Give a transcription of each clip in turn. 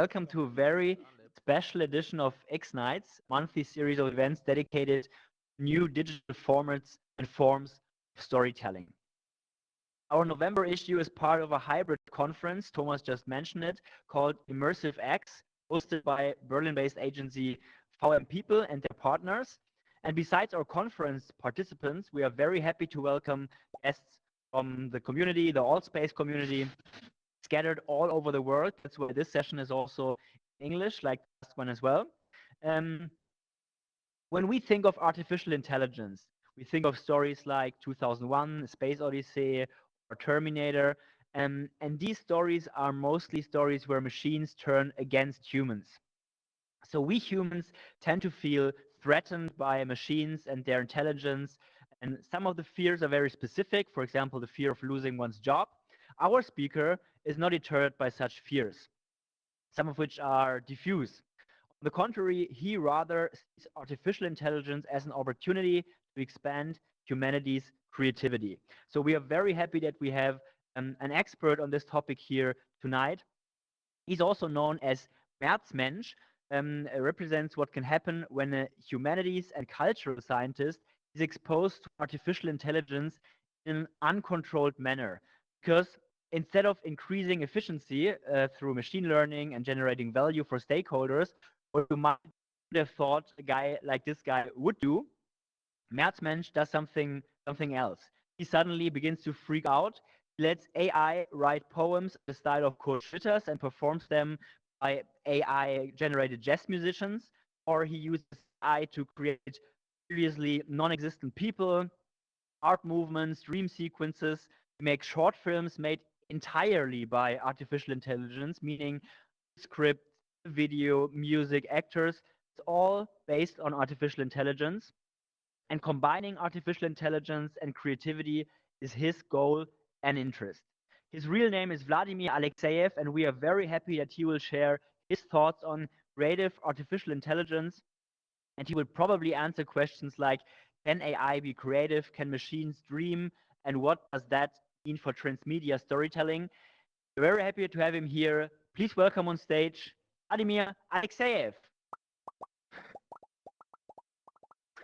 Welcome to a very special edition of X Nights, monthly series of events dedicated to new digital formats and forms of storytelling. Our November issue is part of a hybrid conference, Thomas just mentioned it, called Immersive X, hosted by Berlin-based agency VM People and their partners. And besides our conference participants, we are very happy to welcome guests from the community, the AllSpace community, scattered all over the world. That's why this session is also in English, like the last one as well. When we think of artificial intelligence, we think of stories like 2001, Space Odyssey, or Terminator. And these stories are mostly stories where machines turn against humans. So we humans tend to feel threatened by machines and their intelligence. And some of the fears are very specific. For example, the fear of losing one's job. Our speaker is not deterred by such fears, some of which are diffuse. On the contrary, he rather sees artificial intelligence as an opportunity to expand humanity's creativity. So we are very happy that we have an expert on this topic here tonight. He's also known as Merzmensch, represents what can happen when a humanities and cultural scientist is exposed to artificial intelligence in an uncontrolled manner. Because instead of increasing efficiency through machine learning and generating value for stakeholders, what you might have thought a guy like this guy would do, Merzmensch does something else. He suddenly begins to freak out. He lets AI write poems in the style of Kurt Schwitters and performs them by AI-generated jazz musicians, or he uses AI to create previously non-existent people, art movements, dream sequences. He makes short films made entirely by artificial intelligence, meaning script, video, music, actors. It's all based on artificial intelligence. And combining artificial intelligence and creativity is his goal and interest. His real name is Vladimir Alexeev, and we are very happy that he will share his thoughts on creative artificial intelligence. And he will probably answer questions like, can AI be creative? Can machines dream? And what does that mean for transmedia storytelling? We're very happy to have him here. Please welcome on stage Vladimir Alexeev.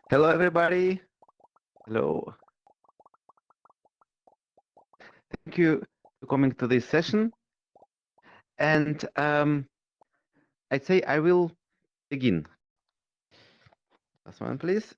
Hello, everybody. Hello. Thank you for coming to this session. And I'd say I will begin. Last one, please.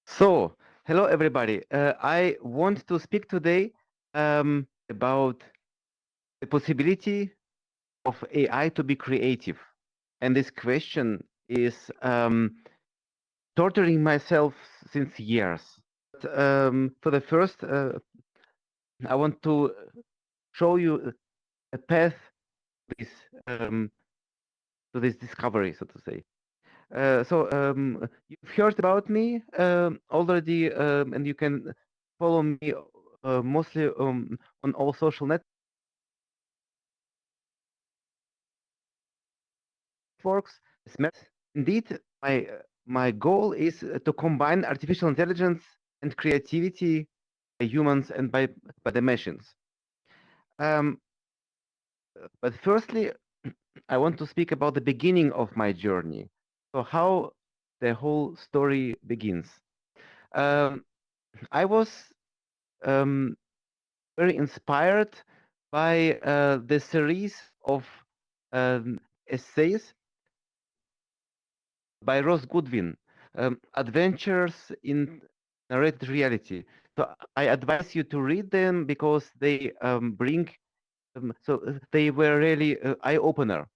So, hello, everybody. I want to speak today about the possibility of AI to be creative. And this question is torturing myself since years. But, for the first, I want to show you a path this, to this discovery, so to say. You've heard about me already, and you can follow me mostly on all social networks. Indeed, my goal is to combine artificial intelligence and creativity by humans and by the machines. But firstly, I want to speak about the beginning of my journey. So how the whole story begins. I was very inspired by the series of essays by Ross Goodwin, Adventures in Narrated Reality. So I advise you to read them because they bring, they were really eye-opener.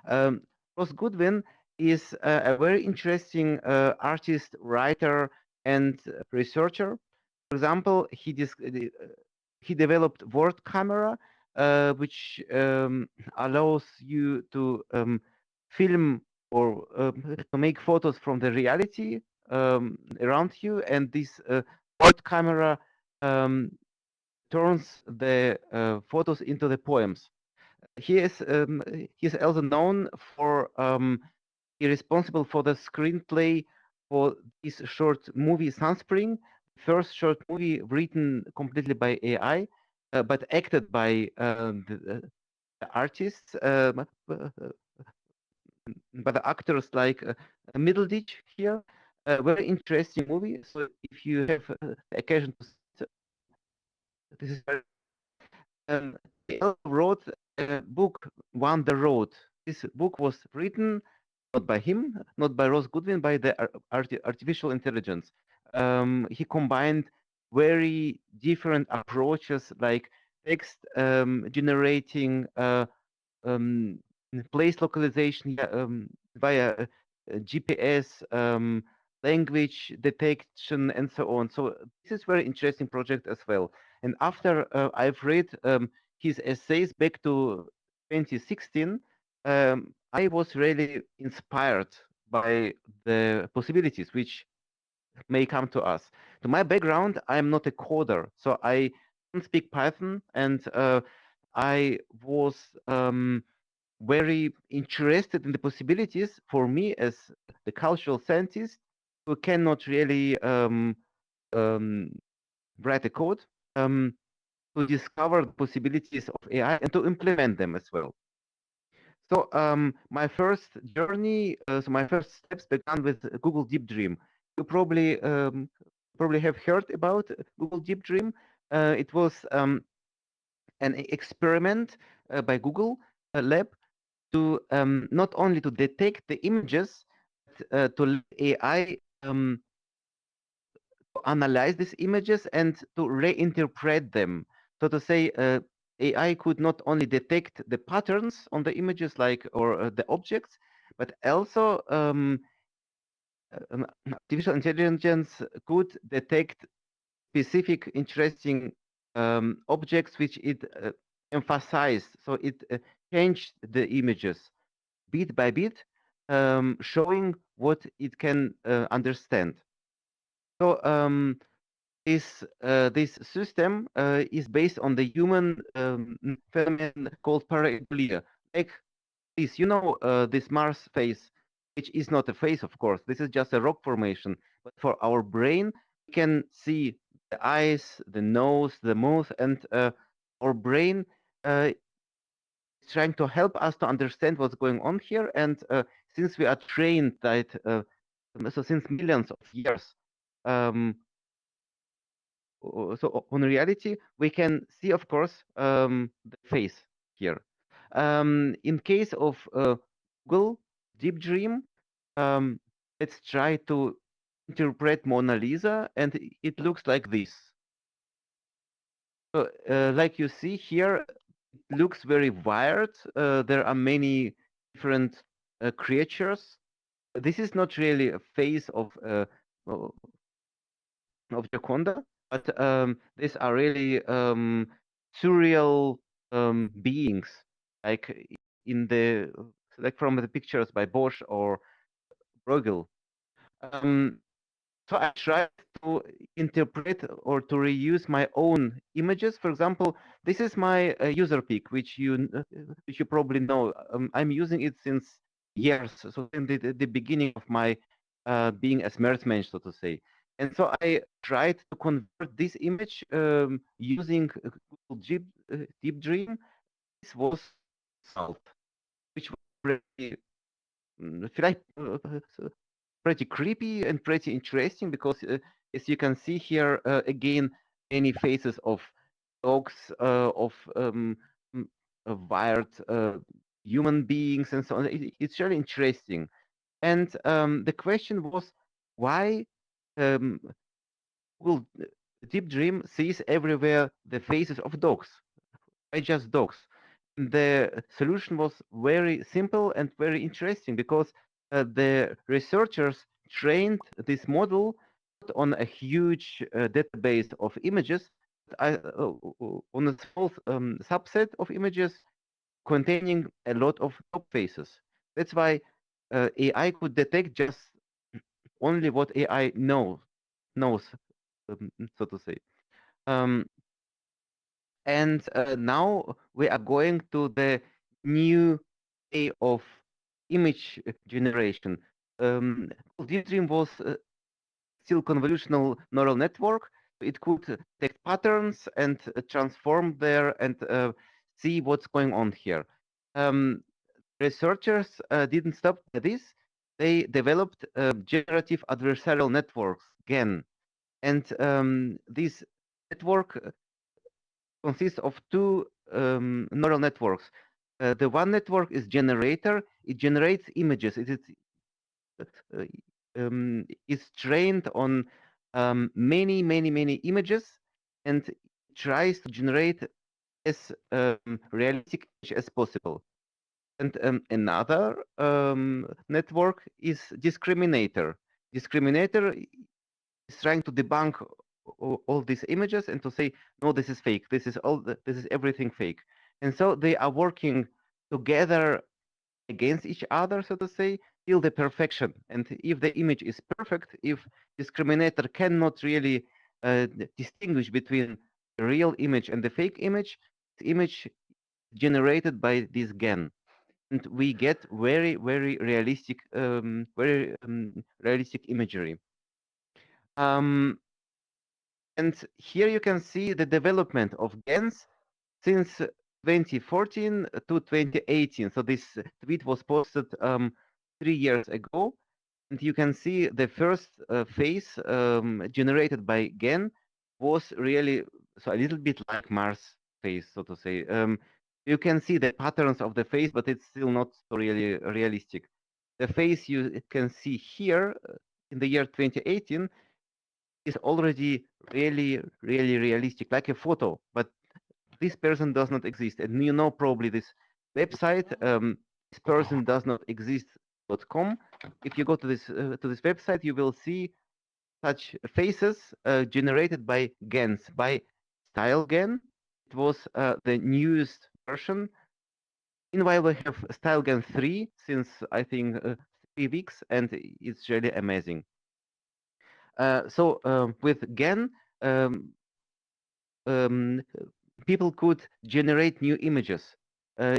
Ross Goodwin is a very interesting artist, writer, and researcher. For example, he developed word camera, which allows you to film or to make photos from the reality around you, and this word camera turns the photos into the poems. He is also known for responsible for the screenplay for this short movie Sunspring, first short movie written completely by AI, but acted by the artists, by the actors like Middleditch here. A very interesting movie. So if you have the occasion to see it, this is very. He also wrote a book, One the Road. This book was written not by him, not by Ross Goodwin, by the artificial intelligence. He combined very different approaches like text generating, um, place localization via GPS, language detection, and so on. So this is very interesting project as well. And after I've read his essays back to 2016, I was really inspired by the possibilities which may come to us. To my background, I'm not a coder, so I don't speak Python, and I was very interested in the possibilities for me as the cultural scientist who cannot really um, write a code, to discover the possibilities of AI and to implement them as well. So my first journey, so my first steps began with Google Deep Dream. You probably have heard about Google Deep Dream. It was an experiment by Google Lab to not only to detect the images, but to let AI analyze these images and to reinterpret them. So to say, AI could not only detect the patterns on the images, like or the objects, but also artificial intelligence could detect specific interesting objects which it emphasized. So it changed the images bit by bit, showing what it can understand. So this system is based on the human phenomenon called pareidolia. Like this, this Mars face, which is not a face, of course. This is just a rock formation. But for our brain, we can see the eyes, the nose, the mouth, and our brain is trying to help us to understand what's going on here. And since we are trained that, so since millions of years, um, so on reality, we can see, of course, the face here. In case of Google Deep Dream, um, let's try to interpret Mona Lisa, and it looks like this. So, like you see here, it looks very wired. There are many different creatures. This is not really a face of Gioconda, but these are really surreal beings, like in the like from the pictures by Bosch or Bruegel. Um, so I tried to interpret or to reuse my own images. For example, this is my user pic, which you probably know. I'm using it since years, so in the beginning of my being as Merzmensch, so to say. And so I tried to convert this image using Google Deep Dream. This was result, which was pretty, feel like, pretty creepy and pretty interesting because, as you can see here, again, many faces of dogs, of wired human beings, and so on. It's really interesting. And the question was, why um, Google Deep Dream sees everywhere the faces of dogs? Why just dogs? The solution was very simple and very interesting because the researchers trained this model not on a huge database of images, but on a small subset of images containing a lot of dog faces. That's why AI could detect just only what AI knows, so to say. Um, and now we are going to the new way of image generation. This dream was still convolutional neural network. It could detect patterns and transform there and see what's going on here. Researchers didn't stop at this. They developed generative adversarial networks, GAN, and this network consists of two neural networks. The one network is generator. It generates images. Uh, is trained on many images and tries to generate as realistic image as possible. And another network is discriminator. Discriminator is trying to debunk all these images and to say, no, this is fake. This is this is everything fake. And so they are working together against each other, so to say, till the perfection. And if the image is perfect, if discriminator cannot really distinguish between the real image and the fake image, the image generated by this GAN. And we get very realistic, realistic imagery. And here you can see the development of GANs since 2014 to 2018. So this tweet was posted 3 years ago. And you can see the first face generated by GAN was really so a little bit like Mars face, so to say. You can see the patterns of the face, but it's still not so really realistic. The face you can see here in the year 2018 is already really realistic, like a photo, but this person does not exist. And you know probably this website, this person does not exist.com. If you go to this website, you will see such faces generated by GANs, by StyleGAN. It was the newest version. Meanwhile, we have StyleGAN 3 since I think 3 weeks, and it's really amazing. So with GAN, um, um, people could generate new images,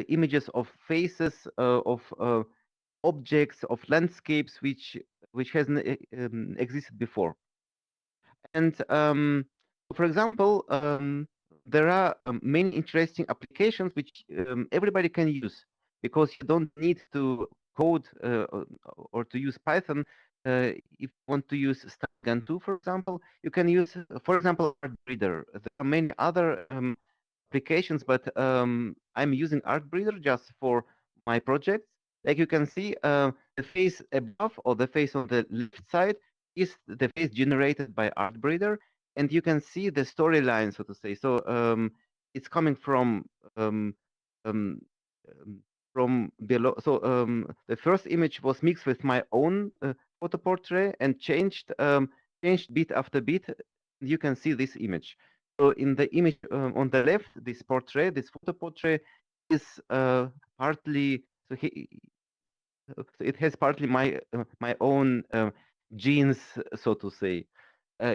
images of faces, of objects, of landscapes, which hasn't existed before. And for example, there are many interesting applications which everybody can use because you don't need to code or to use Python. If you want to use StyleGAN 2, for example, you can use, for example, ArtBreeder. There are many other applications, but I'm using ArtBreeder just for my projects. Like you can see, the face above or the face on the left side is the face generated by ArtBreeder, and you can see the storyline, so to say. So it's coming um, um, below. So the first image was mixed with my own photo portrait and changed bit after bit. You can see this image. So in the image on the left, this portrait, this photo portrait is partly so it has partly my own genes, so to say.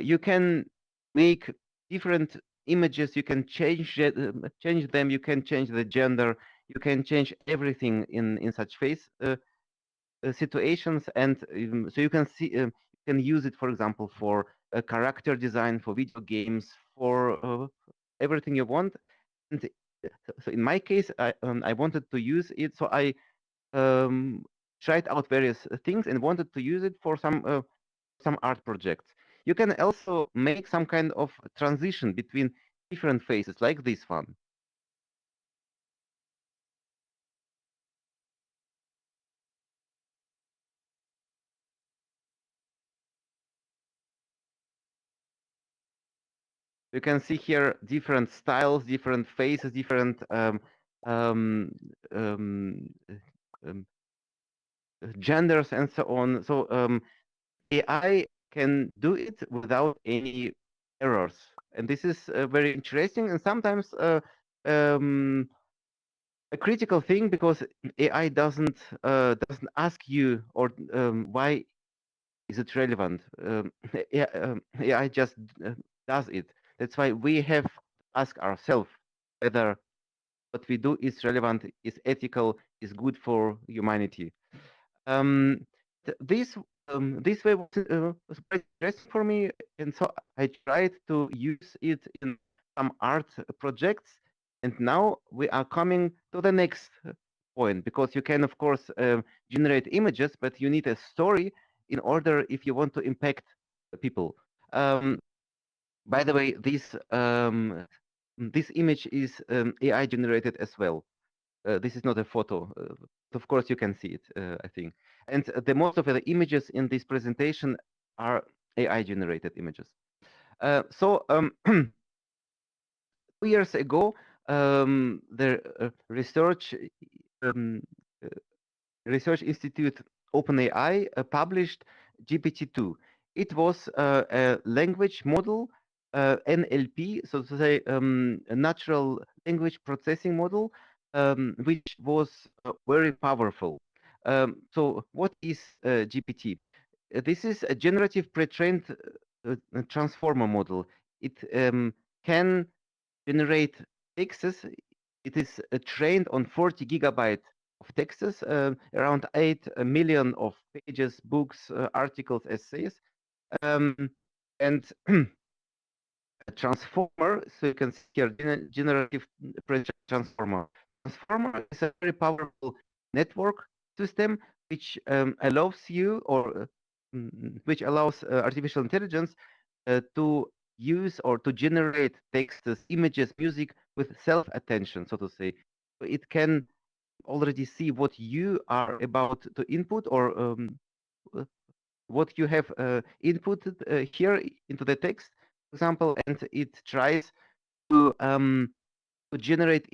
You can make different images. You can change them. You can change the gender. You can change everything in such face situations, and so you can see you can use it, for example, for character design, for video games, for everything you want. And so in my case, I wanted to use it, so I tried out various things and wanted to use it for some art projects. You can also make some kind of transition between different phases, like this one. You can see here different styles, different faces, different um, um, um, genders, and so on. So AI can do it without any errors, and this is very interesting and sometimes um, a critical thing because AI doesn't ask you or why is it relevant. AI just does it. That's why we have to ask ourselves whether what we do is relevant, is ethical, is good for humanity. This way was quite interesting for me, and so I tried to use it in some art projects. And now we are coming to the next point, because you can, of course, generate images, but you need a story in order if you want to impact the people. Um, by the way, this image is AI generated as well. This is not a photo. Of course, you can see it, I think. And the most of the images in this presentation are AI generated images. So 2 years ago, the um, uh, research institute OpenAI published GPT-2. It was a language model, NLP, so to say, a natural language processing model, which was very powerful. So what is GPT? This is a generative pre-trained transformer model. It can generate texts. It is trained on 40 gigabyte of texts, around 8 million of pages, books, articles, essays, um, and a transformer. So you can see here generative transformer. Transformer is a very powerful network system which allows you, or which allows artificial intelligence to use or to generate texts, images, music with self-attention, so to say. So it can already see what you are about to input, or uh, what you have inputted here into the text, for example, and it tries to generate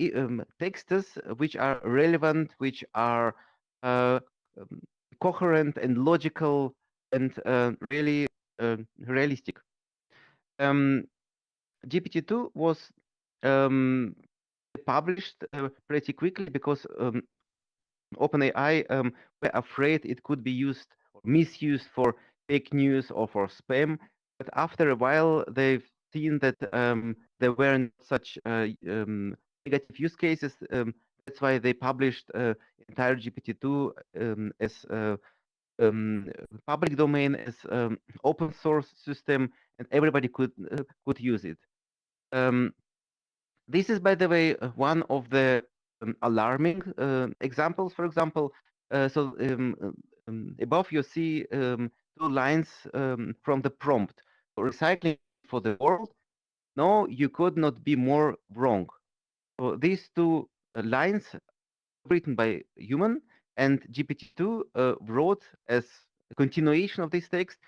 texts which are relevant, which are uh, um, coherent and logical, and really realistic. Um, GPT-2 was um, published pretty quickly because OpenAI were afraid it could be used or misused for fake news or for spam. But after a while, they've seen that there weren't such negative use cases. That's why they published entire GPT-2 as public domain, as open source system, and everybody could use it. Um, this is, by the way, one of the alarming examples. For example, above you see 2 lines from the prompt. So recycling for the world. No, you could not be more wrong. So these 2 lines written by human, and GPT-2 wrote as a continuation of this text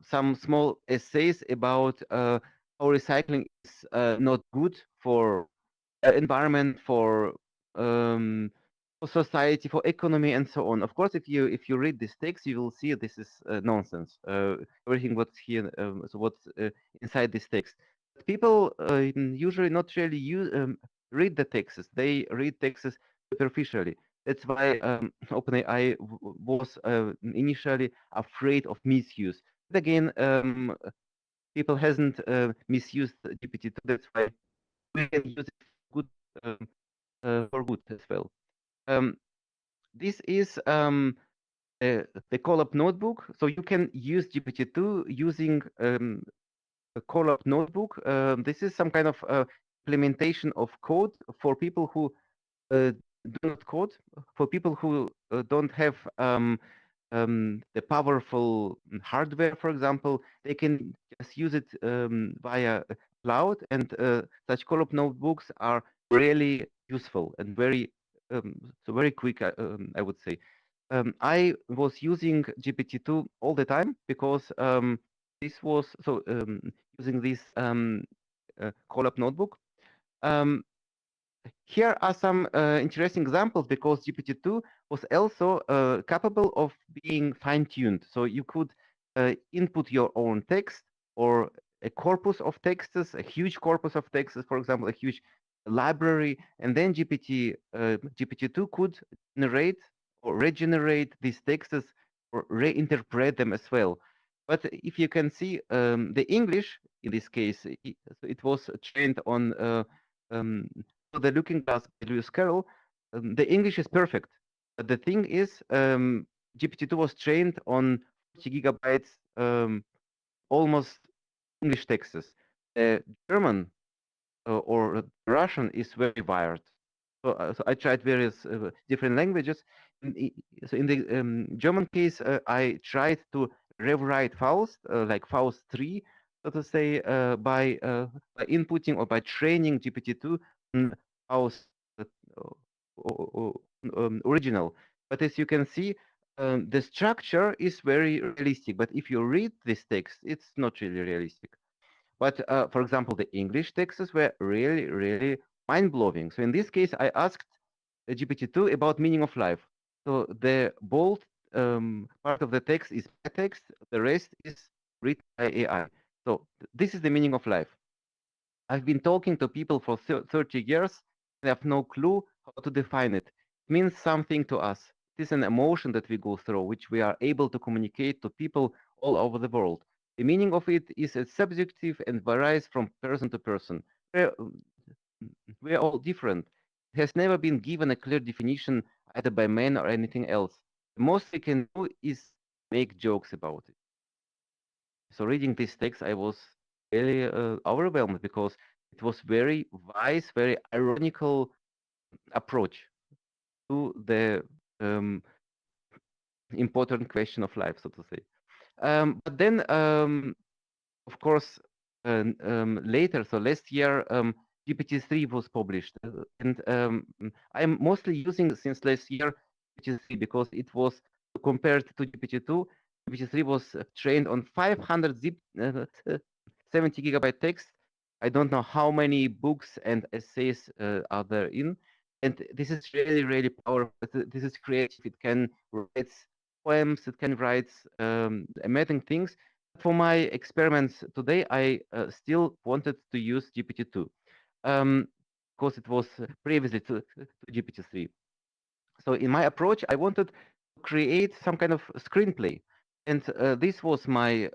some small essays about how recycling is not good for environment, um, for society, for economy, and so on. Of course, if you read this text, you will see this is nonsense. Everything what's here, so what's inside this text. People usually not really read the texts. They read texts superficially. That's why OpenAI was initially afraid of misuse. But again, people hasn't misused GPT-2. That's why we can use it um, for good as well. Um, this is the Colab notebook. So you can use GPT-2 using a Colab notebook. This is some kind of implementation of code for people who do not code, for people who don't have the powerful hardware, for example. They can just use it via cloud, and such Colab notebooks are really useful and very quick, I would say. I was using GPT-2 all the time because this was using this Colab notebook. Um, Here are some interesting examples, because GPT-2 was also capable of being fine-tuned. So you could input your own text, or a corpus of texts, a huge corpus of texts, for example, a huge library, and then GPT-2 could generate or regenerate these texts or reinterpret them as well. But if you can see, the English in this case, it was trained on um, the Looking Glass by Lewis Carroll. The English is perfect. But the thing is, GPT-2 was trained on 40 gigabytes, almost English texts. German or Russian is very wired. So I tried various different languages. So in the German case, I tried to rewrite Faust, like Faust 3, so to say, by inputting or by training GPT-2 on Faust original. But as you can see, the structure is very realistic. But if you read this text, it's not really realistic. But for example, the English texts were really, really mind-blowing. So in this case, I asked GPT-2 about meaning of life. So the bold part of the text is my text. The rest is written by AI. So this is the meaning of life. I've been talking to people for 30 years. They have no clue how to define it. It means something to us. It is an emotion that we go through, which we are able to communicate to people all over the world. The meaning of it is subjective and varies from person to person. We're all different. It has never been given a clear definition either by men or anything else. The most we can do is make jokes about it. So reading this text, I was really overwhelmed because it was very wise, very ironical approach to the important question of life, so to say. But then, of course, later, so last year, GPT-3 was published, and I'm mostly using since last year GPT-3 because it was compared to GPT-2. GPT-3 was trained on 500 zip 70 gigabyte text. I don't know how many books and essays are there in, and this is really, really powerful. This is creative. It can write poems. It can write amazing things. For my experiments today, I still wanted to use GPT-2 because it was previously to GPT-3. So in my approach, I wanted to create some kind of screenplay, and this was my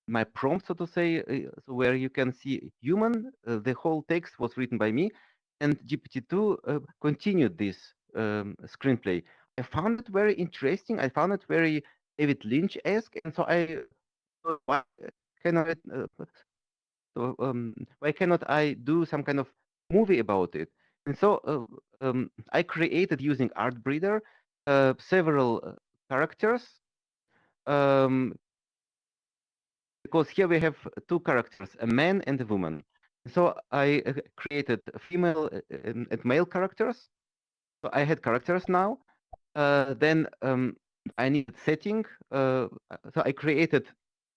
my prompt, so to say, so where you can see human. The whole text was written by me, and GPT-2 continued this screenplay. I found it very interesting. I found it very David Lynch-esque, and so I why cannot why cannot I do some kind of movie about it? And so I created using Art Breeder several characters. Um, because here we have two characters, a man and a woman. So I created female and male characters. So I had characters now. Then I needed setting. So I created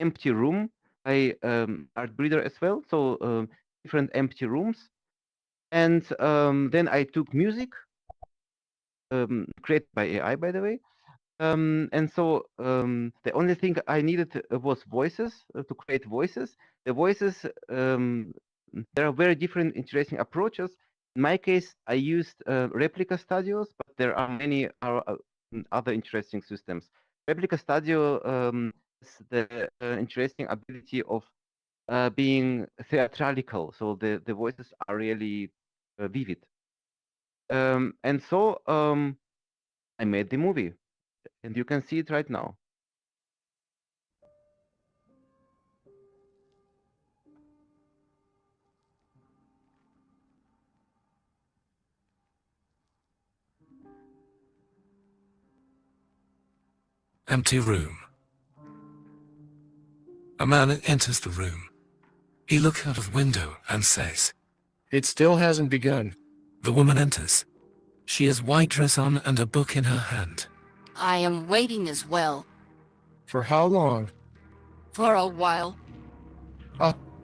empty room by Art Breeder as well. So different empty rooms. And then I took music created by AI, by the way. And so the only thing I needed was voices to create voices. The voices, there are very different, interesting approaches. In my case, I used Replica Studios, but there are many other interesting systems. Replica Studio has the interesting ability of being theatrical, so the voices are really vivid. And so I made the movie, and you can see it right now. Empty room. A man enters the room. He looks out of window and says, "It still hasn't begun." The woman enters. She has white dress on and a book in her hand. I am waiting as well. For how long? For a while.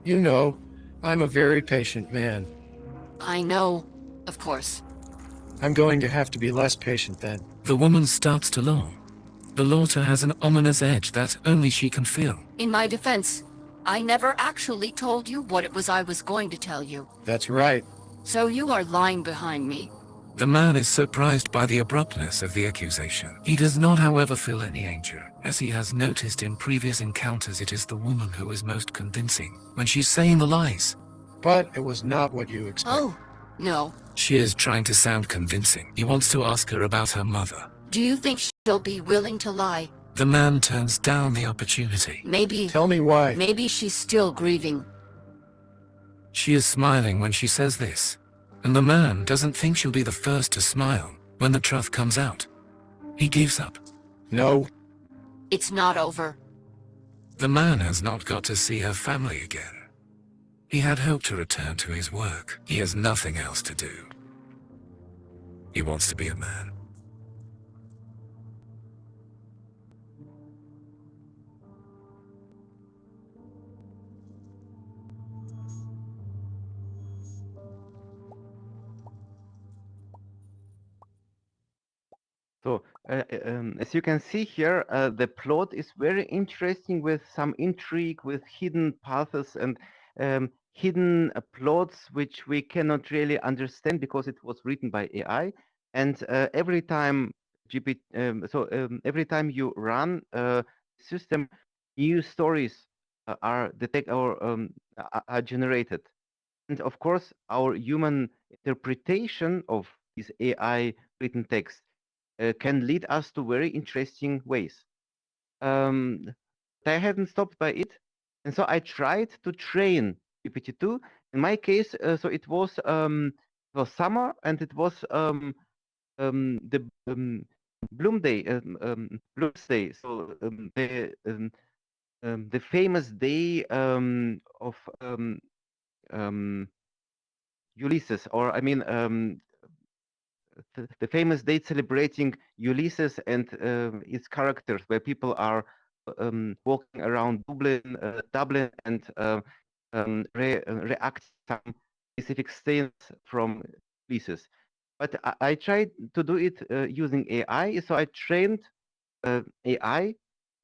You know, I'm a very patient man. I know, of course. I'm going to have to be less patient then. The woman starts to lower. The laughter has an ominous edge that only she can feel. In my defense, I never actually told you what it was I was going to tell you. That's right. So you are lying behind me. The man is surprised by the abruptness of the accusation. He does not, however, feel any anger. As he has noticed in previous encounters, it is the woman who is most convincing when she's saying the lies. But it was not what you expected. Oh, no. She is trying to sound convincing. He wants to ask her about her mother. Do you think she'll be willing to lie? The man turns down the opportunity. Maybe. Tell me why. Maybe she's still grieving. She is smiling when she says this. And the man doesn't think she'll be the first to smile when the truth comes out. He gives up. No. It's not over. The man has not got to see her family again. He had hoped to return to his work. He has nothing else to do. He wants to be a man. So, as you can see here, the plot is very interesting with some intrigue, with hidden paths and hidden plots which we cannot really understand because it was written by AI. And every time every time you run a system, new stories are generated. And of course, our human interpretation of this AI written text can lead us to very interesting ways. I hadn't stopped by it, and so I tried to train GPT-2. In my case, so it was summer, and it was the Bloom Day, Bloom's Day. So the famous day of Ulysses, or I mean the famous date celebrating Ulysses and its characters, where people are walking around Dublin and react some specific scenes from Ulysses. But I tried to do it using AI, so I trained AI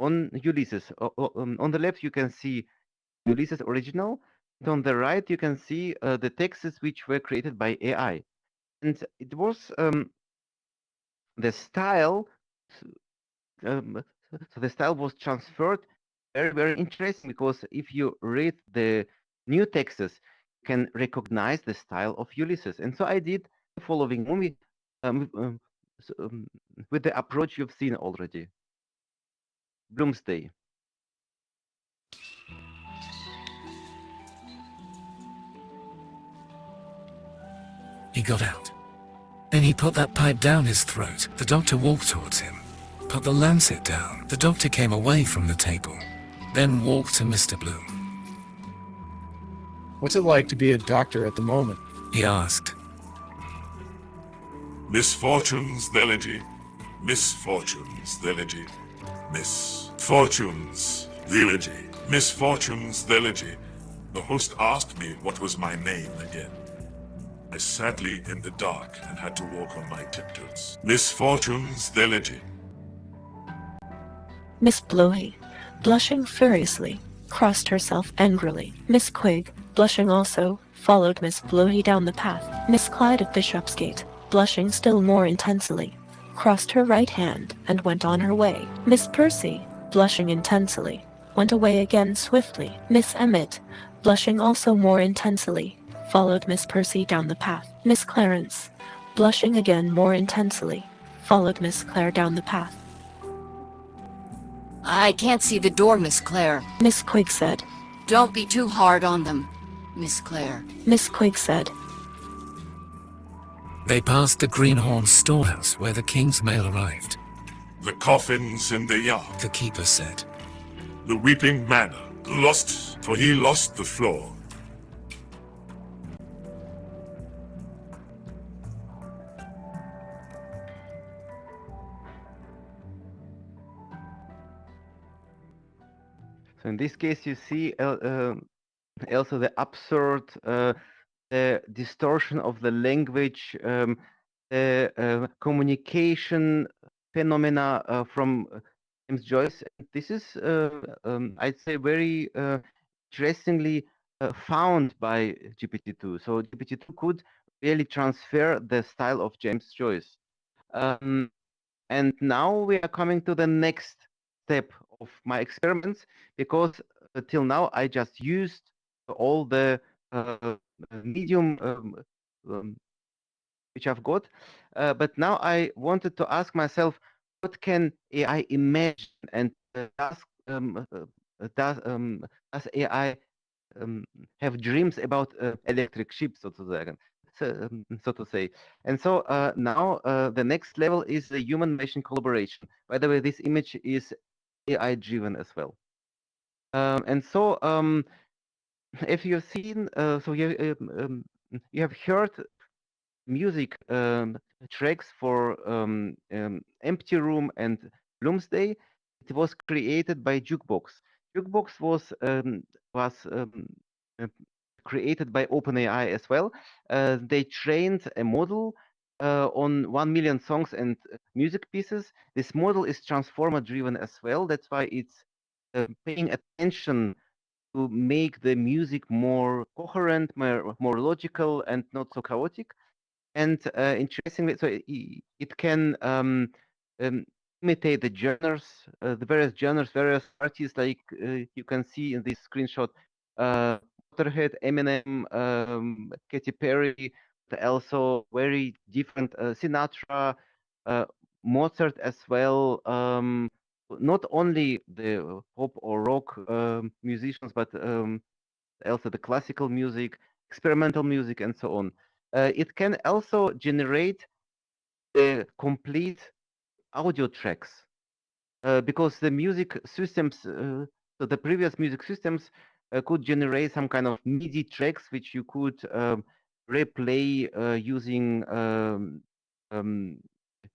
on Ulysses. On the left, you can see Ulysses original, and on the right, you can see the texts which were created by AI. And it was the style, so the style was transferred very, very interesting, because if you read the new texts, you can recognize the style of Ulysses. And so I did the following movie with the approach you've seen already. Bloomsday. He got out. Then he put that pipe down his throat. The doctor walked towards him. Put the lancet down. The doctor came away from the table. Then walked to Mr. Bloom. What's it like to be a doctor at the moment? He asked. Misfortunes, Village. Misfortunes, Village. Misfortunes, Village. Misfortunes, Village. The host asked me what was my name again. I sadly in the dark and had to walk on my tiptoes. Misfortunes, Village. Miss Bluey, blushing furiously, crossed herself angrily. Miss Quig, blushing also, followed Miss Bluey down the path. Miss Clyde of Bishopsgate, blushing still more intensely, crossed her right hand and went on her way. Miss Percy, blushing intensely, went away again swiftly. Miss Emmett, blushing also more intensely, followed Miss Percy down the path. Miss Clarence, blushing again more intensely, followed Miss Clare down the path. I can't see the door, Miss Clare. Miss Quig said. Don't be too hard on them, Miss Clare. Miss Quig said. They passed the Greenhorn storehouse where the king's mail arrived. The coffins in the yard. The keeper said. The weeping manor. Lost, for he lost the floor. So in this case, you see also the absurd, the distortion of the language, the communication phenomena from James Joyce. This is, I'd say, very interestingly found by GPT-2. So GPT-2 could really transfer the style of James Joyce. And now we are coming to the next step of my experiments, because till now I just used all the medium which I've got. But now I wanted to ask myself, what can AI imagine, and does AI have dreams about electric ships, so to say. And so now the next level is the human-machine collaboration. By the way, this image is AI-driven as well. And so if you've seen, you have heard music tracks for Empty Room and Bloomsday. It was created by Jukebox. Jukebox was created by OpenAI as well. They trained a model on 1 million songs and music pieces. This model is transformer driven as well. That's why it's paying attention to make the music more coherent, more logical, and not so chaotic. And interestingly, so it can imitate the genres, the various genres, various artists, like you can see in this screenshot, Motorhead, Eminem, Katy Perry, but also very different Sinatra, Mozart as well. Not only the pop or rock musicians, but also the classical music, experimental music, and so on. It can also generate the complete audio tracks because the music systems, so the previous music systems could generate some kind of MIDI tracks which you could replay using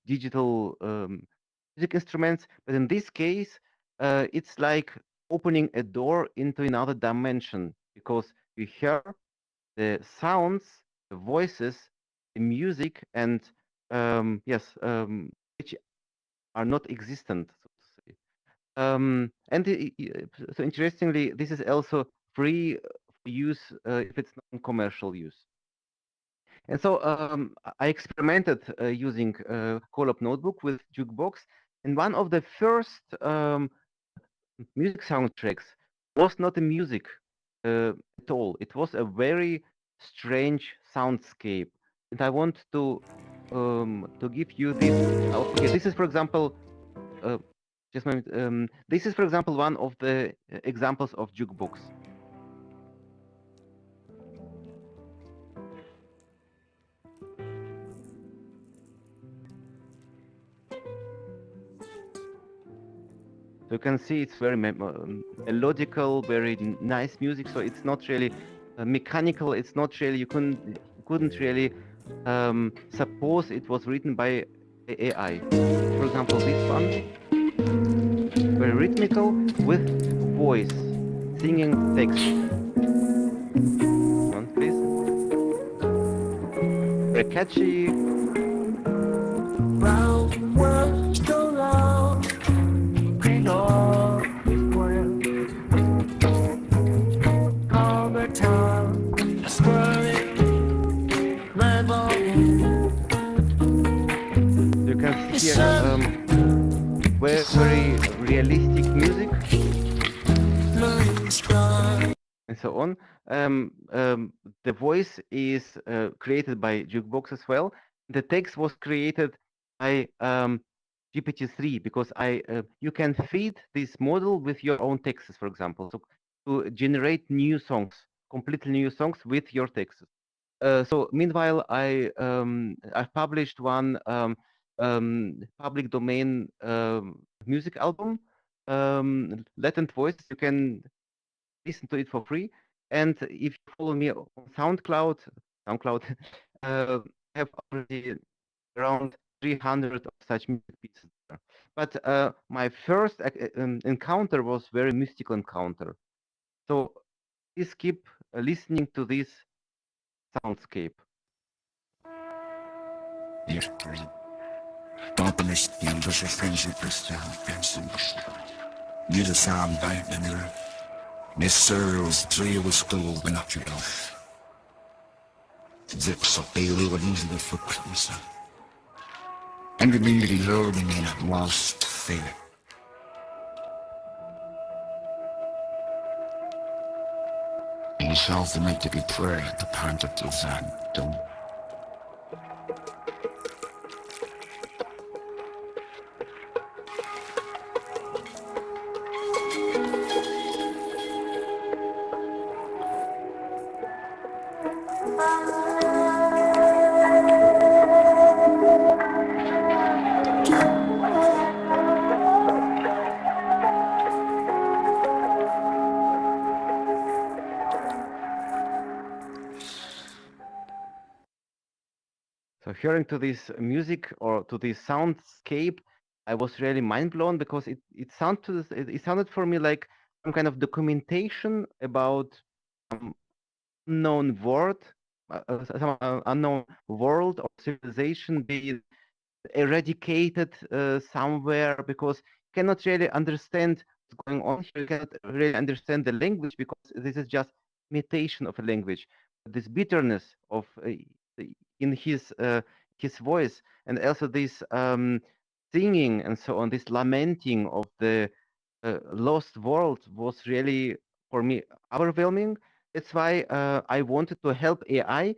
digital music instruments. But in this case, it's like opening a door into another dimension because you hear the sounds, the voices, the music, and which are not existent, so to say. So interestingly, this is also free for use if it's non-commercial use. And so I experimented using Colab Notebook with Jukebox, and one of the first music soundtracks was not a music at all. It was a very strange soundscape, and I want to give you this. Okay, this is, for example, just a moment. This is, for example, one of the examples of Jukebox. So you can see it's very melodical, very nice music. So it's not really mechanical. It's not really, you couldn't really suppose it was written by AI. For example, this one, very rhythmical with voice, singing text. One, please. Very catchy. Very realistic music and so on. The voice is created by Jukebox as well. The text was created by GPT-3 because you can feed this model with your own texts, for example, so to generate new songs, completely new songs with your texts. So meanwhile, I've published one public domain music album, Latent Voice. You can listen to it for free. And if you follow me on SoundCloud, I have already around 300 of such music pieces there. But my first encounter was very mystical encounter. So please keep listening to this soundscape. And immediately loading in a lost fear. And self-make to be prayer at the point of the sun. hearing to this music or to this soundscape, I was really mind blown because it sounded for me like some kind of documentation about unknown world, some unknown world or civilization being eradicated somewhere, because you cannot really understand what's going on here. You cannot really understand the language because this is just imitation of a language. This bitterness of in his voice, and also this singing and so on, this lamenting of the lost world was really for me overwhelming. That's why I wanted to help AI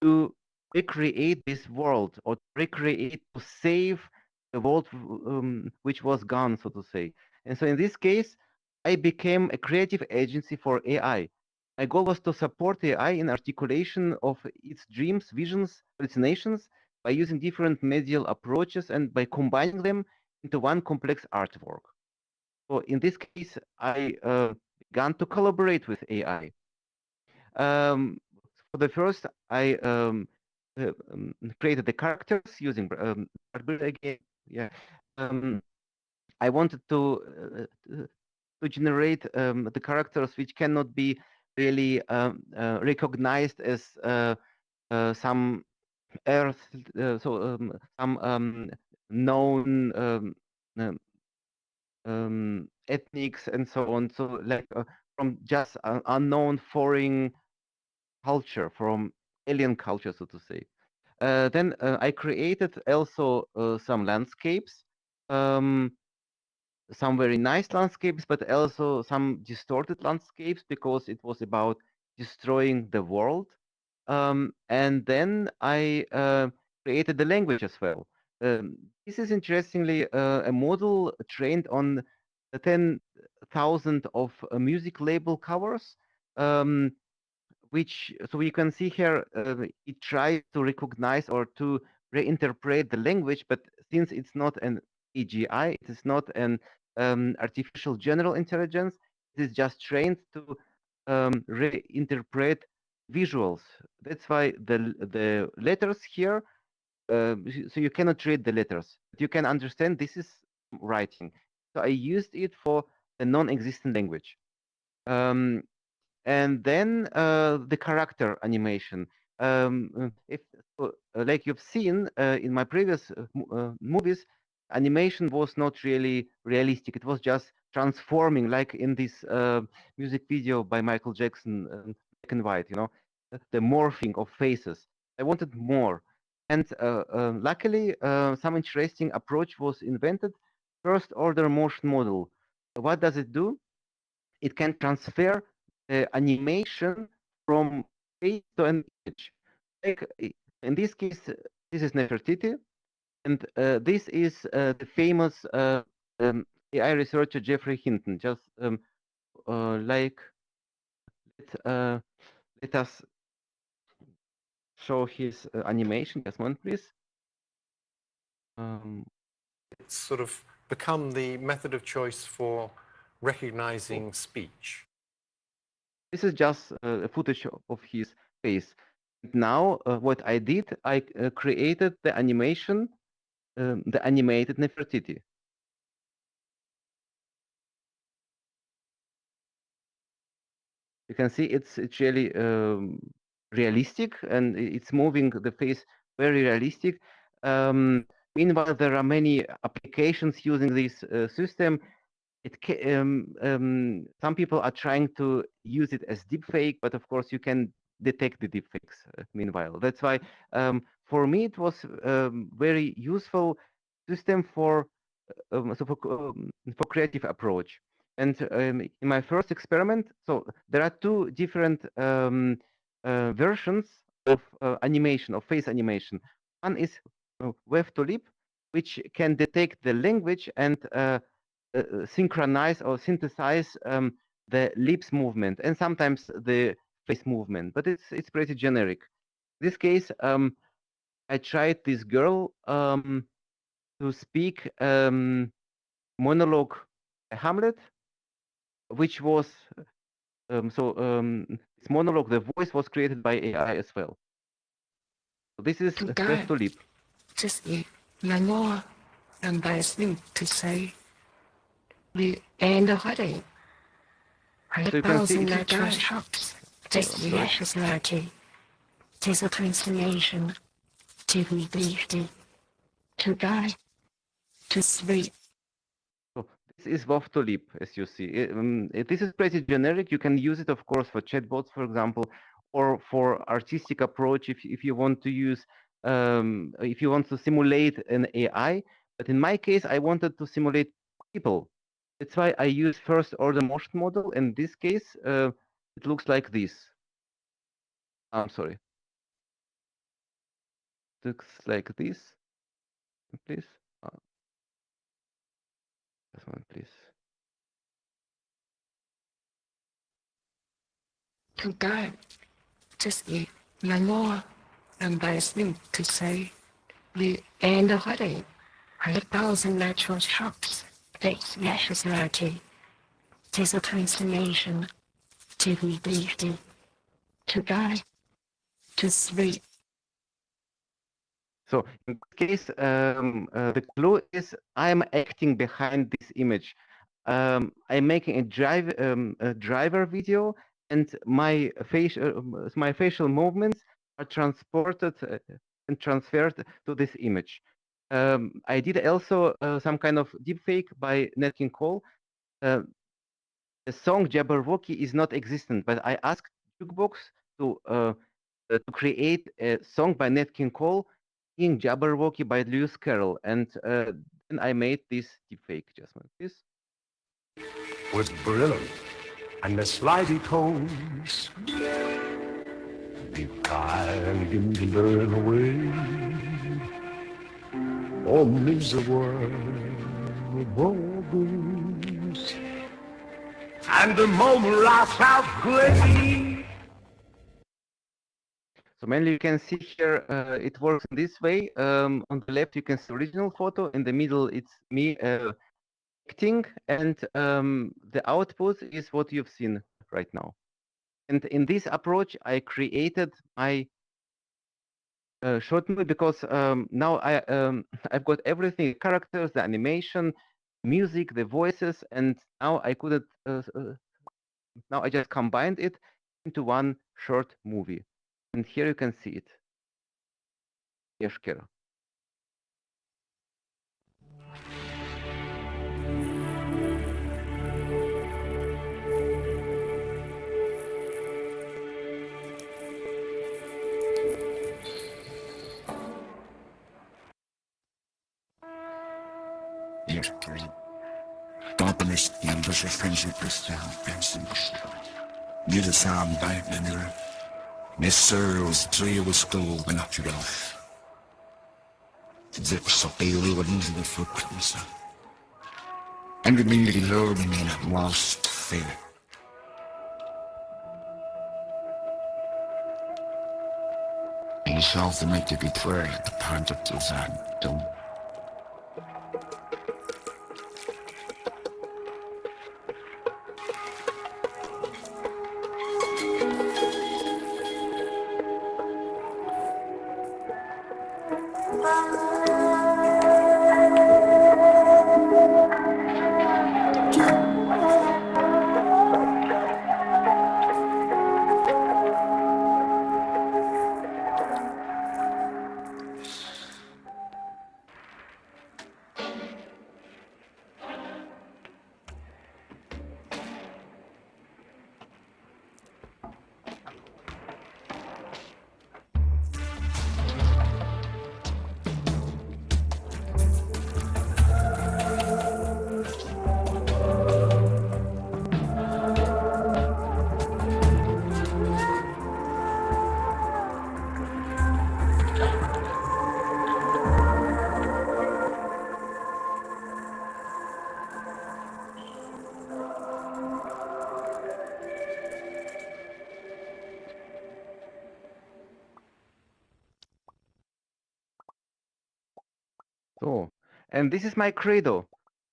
to recreate this world, or recreate, to save the world which was gone, so to say. And so in this case, I became a creative agency for AI. My goal was to support AI in articulation of its dreams, visions, hallucinations by using different medial approaches and by combining them into one complex artwork. So in this case, I began to collaborate with AI. For the first, I created the characters using Blackberry again. Yeah, I wanted to generate the characters which cannot be really recognized as some Earth, some known ethnics and so on. So like from just an unknown foreign culture, from alien culture, so to say. Then I created also some landscapes, some very nice landscapes, but also some distorted landscapes because it was about destroying the world. And then I created the language as well. This is interestingly a model trained on 10,000 of music label covers. Which, so you can see here, it tries to recognize or to reinterpret the language, but since it's not an AGI, it is not an artificial general intelligence, it is just trained to reinterpret visuals. That's why the letters here, so you cannot read the letters, but you can understand this is writing. So I used it for the non-existent language. And then the character animation. If like you've seen in my previous movies, animation was not really realistic. It was just transforming, like in this music video by Michael Jackson, black and white. You know, the morphing of faces. I wanted more, and luckily, some interesting approach was invented. First order motion model. What does it do? It can transfer animation from face to an image. Like in this case, this is Nefertiti, and this is the famous AI researcher Jeffrey Hinton. Just like let us show his animation. Just one, please. It's sort of become the method of choice for recognizing speech. This is just a footage of his face. Now, what I did, I created the animation, the animated Nefertiti. You can see it's really realistic, and it's moving the face very realistic. Meanwhile, there are many applications using this system. Some people are trying to use it as deepfake, but of course you can detect the deepfakes meanwhile. That's why for me it was very useful system for creative approach. And in my first experiment, so there are two different versions of animation, of face animation. One is wave to lip, which can detect the language and synchronize or synthesize the lips movement and sometimes the face movement, but it's pretty generic. In this case, I tried this girl to speak monologue Hamlet, which was this monologue, the voice was created by AI as well. So this is wave to lip. just eat my more and I think to say the end of headache. So you can see it is Natural shocks. Just the sorry. ashes lucky. Tis a transformation to be bleached, to die, to sleep. So this is Voftolib, as you see. This is pretty generic. You can use it, of course, for chatbots, for example, or for artistic approach if you want to use, if you want to simulate an AI. But in my case, I wanted to simulate people. That's why I use first order motion model. In this case, it looks like this. I'm sorry. Looks like this. Please. This one, please. To die, just eat my more and I think to say the end of headache. 100,000 natural shocks. Face the ashes lucky. Tis a transformation to be bleached, to die, to sleep. So in this case, the clue is I'm acting behind this image. I'm making a driver video, and my facial movements are transported and transferred to this image. I did also some kind of deepfake by Nat King Cole. The song Jabberwocky is not existent, but I asked Jukebox to create a song by Nat King Cole in Jabberwocky by Lewis Carroll, and then I made this deepfake just like this. Was brilliant, and the slidey toes, be kind to learn away. Oh, miserable blues, and the moment lasts out great. So mainly you can see here, it works in this way. On the left, you can see original photo. In the middle, it's me acting, and the output is what you've seen right now. And in this approach, I created my short movie because now I've got everything: characters, the animation, music, the voices, and now I couldn't. Now I just combined it into one short movie. And here you can see it. Yeshker. Yeshker. Darkness and the friendship is down, Merzmensch. Jede samen bij de Miss Searles, tree was gold and up your off. Zip so early with into the footprints. And the meaning learning in a lost fear. And yourself to make you betray at the point of the time, don't. So, and this is my credo.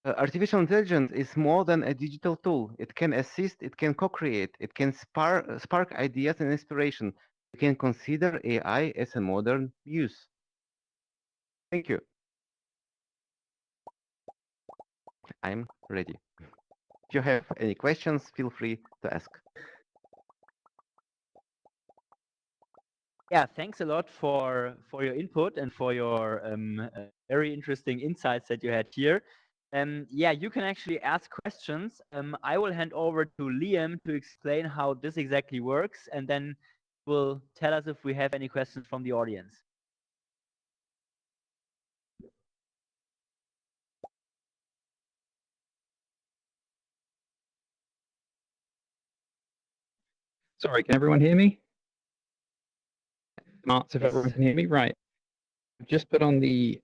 Artificial intelligence is more than a digital tool. It can assist, it can co-create, it can spark ideas and inspiration. You can consider AI as a modern use. Thank you. I'm ready. If you have any questions, feel free to ask. Yeah, thanks a lot for your input and for your very interesting insights that you had here. Yeah, you can actually ask questions. I will hand over to Liam to explain how this exactly works, and then will tell us if we have any questions from the audience. Sorry, can everyone hear me? Marks, if Yes. everyone can hear me, right. I've just put on the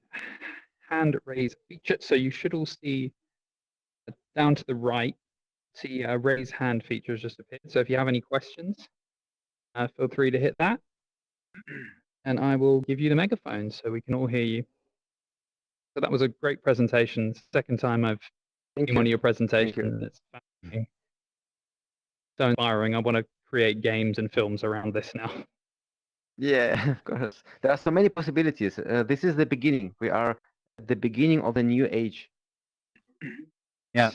hand raise feature, so you should all see down to the right, see a raise hand feature has just appeared. So if you have any questions, feel free to hit that, and I will give you the megaphone so we can all hear you. So that was a great presentation. Second time I've seen one of your presentations. It's fascinating. So inspiring. I want to create games and films around this now. Yeah, of course. There are so many possibilities. This is the beginning. We are at the beginning of the new age. Yeah.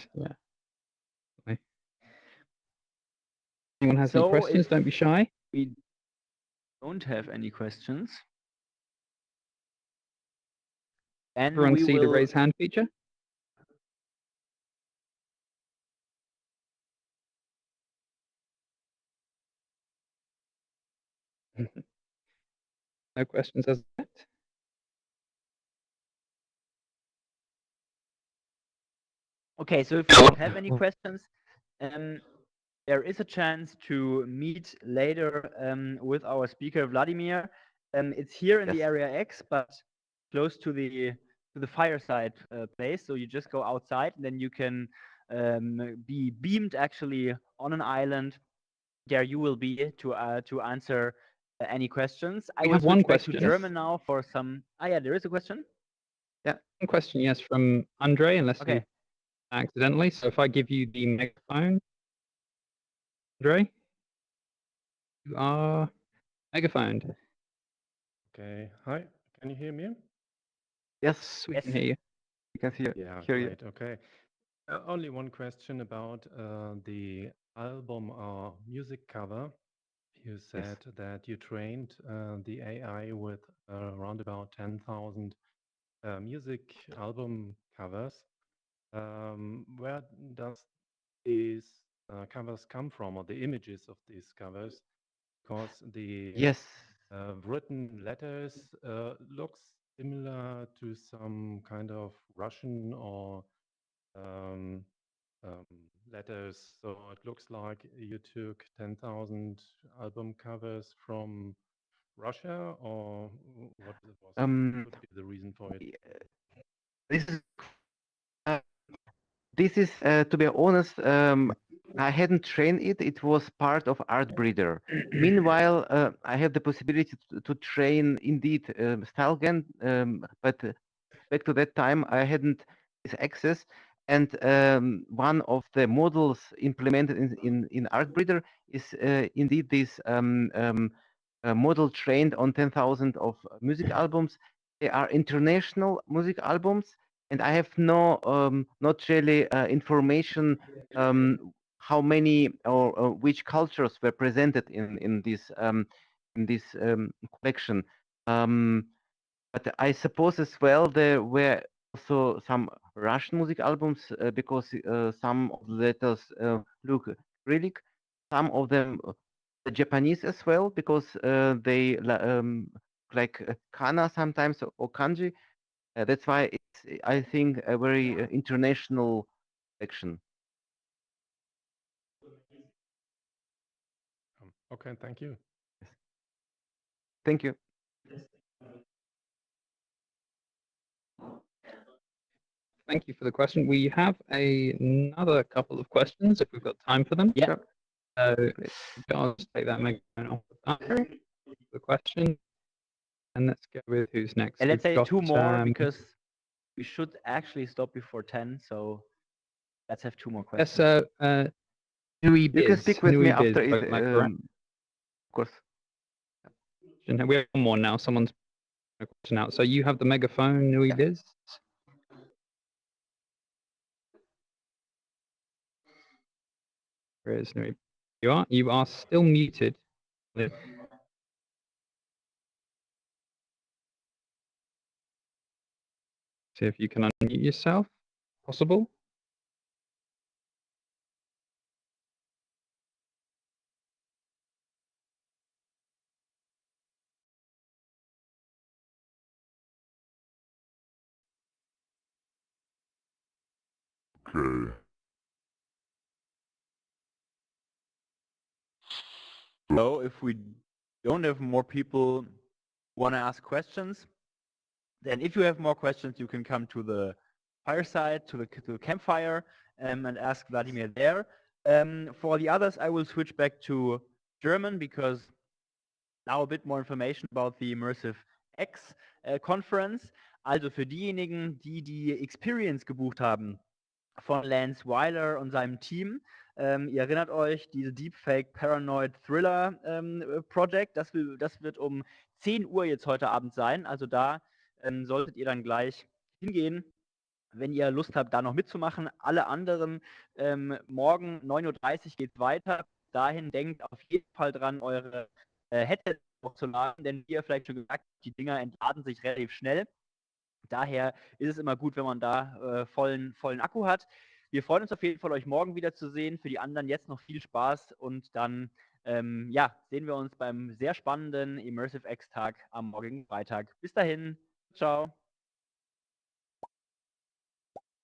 Anyone has any questions? Don't be shy. We don't have any questions. And Everyone we see will... the raise hand feature? No questions as yet. Okay, so if you don't have any questions, there is a chance to meet later with our speaker Vladimir. It's here in the area X, but close to the fireside place. So you just go outside, and then you can be beamed actually on an island. There you will be to answer any questions. I will have one switch back to question. German now for some. Ah, yeah, there is a question. Yeah, one question. Yes, from Andre, unless Okay. you accidentally. So if I give you the megaphone, Andre, you are megaphoned. Okay. Hi. Can you hear me? Yes, we can hear you. We can hear Great. Okay. Only one question about the album or music cover. You said that you trained the AI with around about 10,000 music album covers. Where does these covers come from, or the images of these covers? Because the written letters looks similar to some kind of Russian or letters. So it looks like you took 10,000 album covers from Russia, or what could be the reason for it? This is to be honest, I hadn't trained it. It was part of Artbreeder. Meanwhile, I have the possibility to train indeed Stalgan, but back to that time, I hadn't this access. And one of the models implemented in Artbreeder is indeed this model trained on 10,000 of music albums. They are international music albums, and I have not really information how many or which cultures were presented in this collection. But I suppose as well there were also some Russian music albums because some of the letters look Cyrillic, some of them Japanese as well because they like kana sometimes or kanji. That's why it's, I think, a very international collection. Okay, thank you. Thank you. Thank you for the question. We have another couple of questions if we've got time for them. Yeah. I'll just take that megaphone off the question. And let's go with who's next. And let's We've say got, two more because we should actually stop before 10. So let's have two more questions. Yes, Nui Biz. You can speak with me after it. of course. We have one more now. Someone's a question out. So you have the megaphone, Nui Biz? Where is Nui? You are still muted. See if you can unmute yourself. Possible? Okay. So if we don't have more people who want to ask questions, then if you have more questions, you can come to the fireside, to the campfire, and ask Vladimir there. For the others, I will switch back to German because now a bit more information about the Immersive X Conference. Also für diejenigen, die die Experience gebucht haben von Lance Weiler und seinem Team. Ihr erinnert euch, diese Deepfake Paranoid Thriller Project, das wird um 10 Uhr jetzt heute Abend sein. Also da solltet ihr dann gleich hingehen, wenn ihr Lust habt, da noch mitzumachen. Alle anderen, morgen 9:30 Uhr geht es weiter. Dahin denkt auf jeden Fall dran, eure Headsets hochzuladen, denn wie ihr vielleicht schon gesagt habt, die Dinger entladen sich relativ schnell. Daher ist es immer gut, wenn man da vollen Akku hat. Wir freuen uns auf jeden Fall, euch morgen wieder zu sehen. Für die anderen jetzt noch viel Spaß und dann ja, sehen wir uns beim sehr spannenden Immersive X-Tag am morgigen Freitag. Bis dahin, ciao.